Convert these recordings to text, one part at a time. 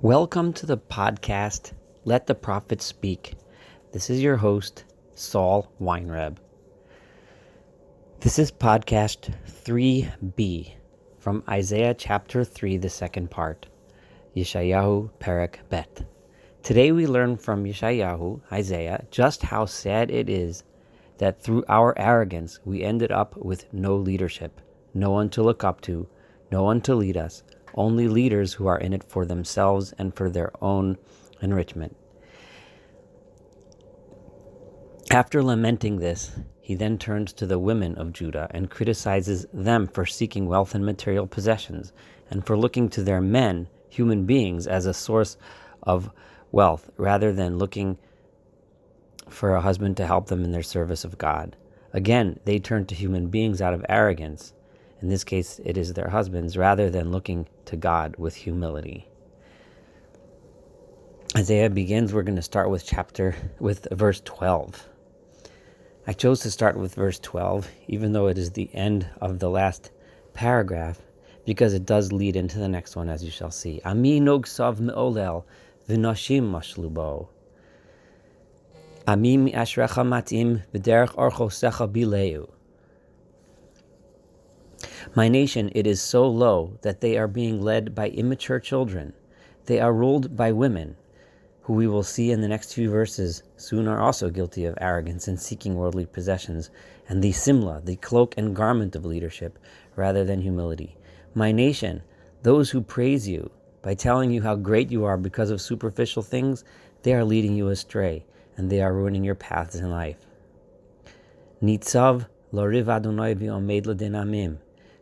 Welcome to the podcast, Let the Prophet Speak. This is your host, Saul Weinreb. This is podcast 3b from Isaiah chapter 3, the second part, Yeshayahu Perek Bet. Today we learn from Yeshayahu, Isaiah, just how sad it is that through our arrogance we ended up with no leadership, no one to look up to, no one to lead us, only leaders who are in it for themselves and for their own enrichment. After lamenting this, he then turns to the women of Judah and criticizes them for seeking wealth and material possessions and for looking to their men, human beings, as a source of wealth rather than looking for a husband to help them in their service of God. Again, they turn to human beings out of arrogance. In this case, it is their husbands, rather than looking to God with humility. Isaiah begins, we're going to start with verse 12. I chose to start with verse 12, even though it is the end of the last paragraph, because it does lead into the next one, as you shall see. Ami nogsav me'olel v'nashim mashlubo. Ami mi'ashrecha matim v'derech orchosecha bileu. My nation, it is so low that they are being led by immature children. They are ruled by women, who we will see in the next few verses soon are also guilty of arrogance and seeking worldly possessions, and the simla, the cloak and garment of leadership, rather than humility. My nation, those who praise you by telling you how great you are because of superficial things, they are leading you astray, and they are ruining your paths in life. Nitzav loriv Adonai v'omed l'din amim.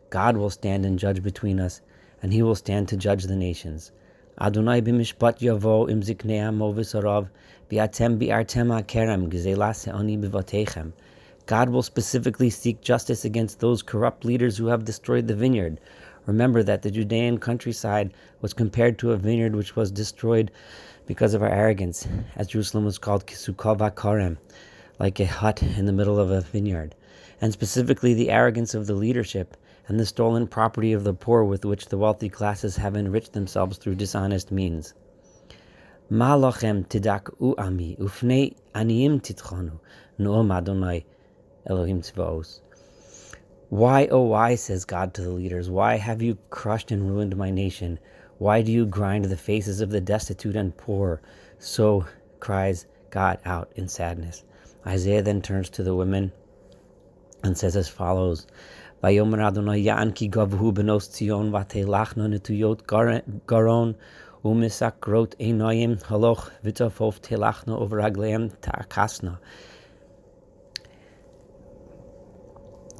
God will stand and judge between us, and he will stand to judge the nations. Adonai b'mishpat yavo im ziknei amo v'sarav v'atem bi'artem ha'kerem gzela se'oni b'vatechem. God will specifically seek justice against those corrupt leaders who have destroyed the vineyard. Remember that the Judean countryside was compared to a vineyard which was destroyed because of our arrogance, as Jerusalem was called Kisukov HaKarem, like a hut in the middle of a vineyard, and specifically the arrogance of the leadership and the stolen property of the poor with which the wealthy classes have enriched themselves through dishonest means. Ma lochem tidak'u ami ufnei aniyim titchonu no'om Adonai Elohim tzvaos. Why, oh why, says God to the leaders, why have you crushed and ruined my nation? Why do you grind the faces of the destitute and poor? So cries God out in sadness. Isaiah then turns to the women and says as follows, Vayomer Adonai ya'an ki gavhu benos Tzion vatelachno netuyot garon umisakrot einayim haloch v'tafof telachno over ragleim ta'akasna.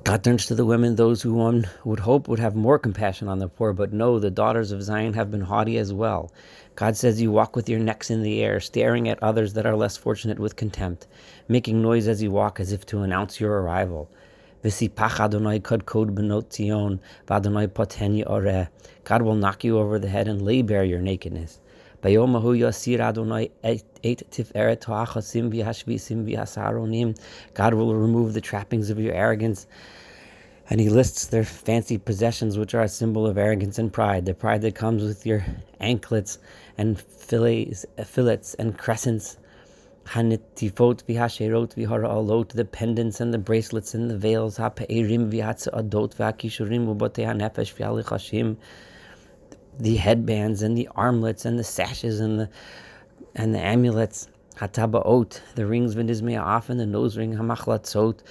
God turns to the women, those who one would hope would have more compassion on the poor, but no, the daughters of Zion have been haughty as well. God says you walk with your necks in the air, staring at others that are less fortunate with contempt, making noise as you walk as if to announce your arrival. V'sipach Adonai kadkod benot Tzion v'Adonai poteni oreh. God will knock you over the head and lay bare your nakedness. Bayom hahu yasir Adonai et tiferet ha'achasim v'hashvisim v'hasaronim. God will remove the trappings of your arrogance. And he lists their fancy possessions, which are a symbol of arrogance and pride. The pride that comes with your anklets and fillets and crescents. Hanitifot v'hasherot v'hara'alot, the pendants and the bracelets and the veils. Ha'pe'erim v'hatza'adot v'hakishurim u'botei ha'nefesh v'halichashim. The headbands and the armlets and the sashes and the amulets. Hatabaot, the rings v'nizme'af and the nose ring. Hamachlatzot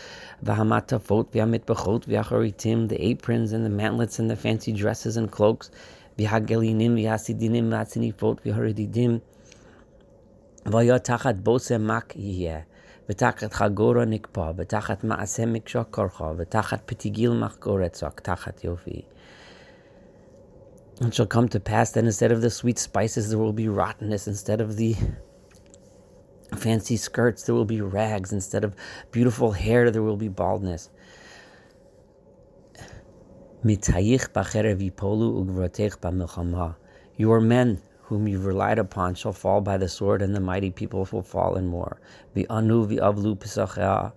v'hamatafot v'hamitbachot v'hacharitim, the aprons and the mantlets and the fancy dresses and cloaks. V'hagelinim v'hasidinim v'hatzinifot v'harididim. V'yotachat bose mak yeh, v'tachat chagora nikpa, v'tachat ma'aseh miksha korcha, v'tachat petigil machgoretzak, tachat yofi. It shall come to pass that instead of the sweet spices there will be rottenness, instead of the fancy skirts there will be rags, instead of beautiful hair there will be baldness. Mitayich b'cherev yipolu u'gvratech b'milchama. Your men whom you've relied upon shall fall by the sword, and the mighty people will fall in war. V'anu v'avlu pesachah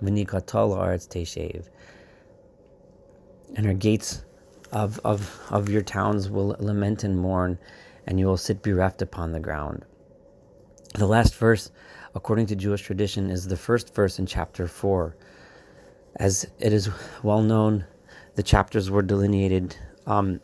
v'nikatol haaretz teshev. And her gates of your towns will lament and mourn, and you will sit bereft upon the ground. The last verse, according to Jewish tradition, is the first verse in chapter 4. As it is well known, the chapters were delineated by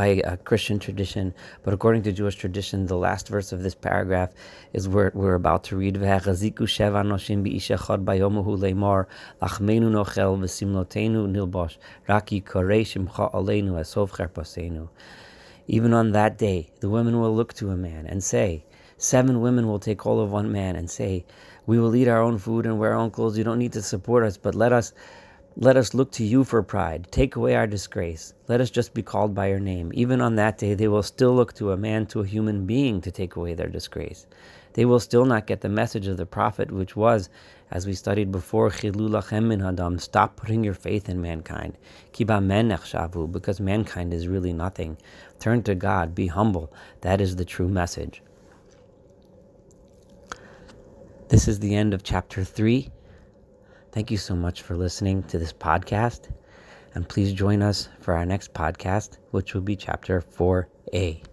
a Christian tradition, but according to Jewish tradition, the last verse of this paragraph is where we're about to read. V'hachaziku sheva noshim b'ish echad bayomahu leimor lachmeinu nochel v'simlotenu nilbosh rak yikarei shimcha aleinu asov cherpasenu. Even on that day, the women will look to a man and say, 7 women will take hold of one man and say, we will eat our own food and wear our own clothes. You don't need to support us, but let us look to you for pride. Take away our disgrace. Let us just be called by your name. Even on that day, they will still look to a man, to a human being, to take away their disgrace. They will still not get the message of the prophet, which was, as we studied before, Chilu lachem min hadam, stop putting your faith in mankind. Ki b'amen nechshavu, because mankind is really nothing. Turn to God, be humble. That is the true message. This is the end of chapter 3. Thank you so much for listening to this podcast, and please join us for our next podcast, which will be chapter 4a.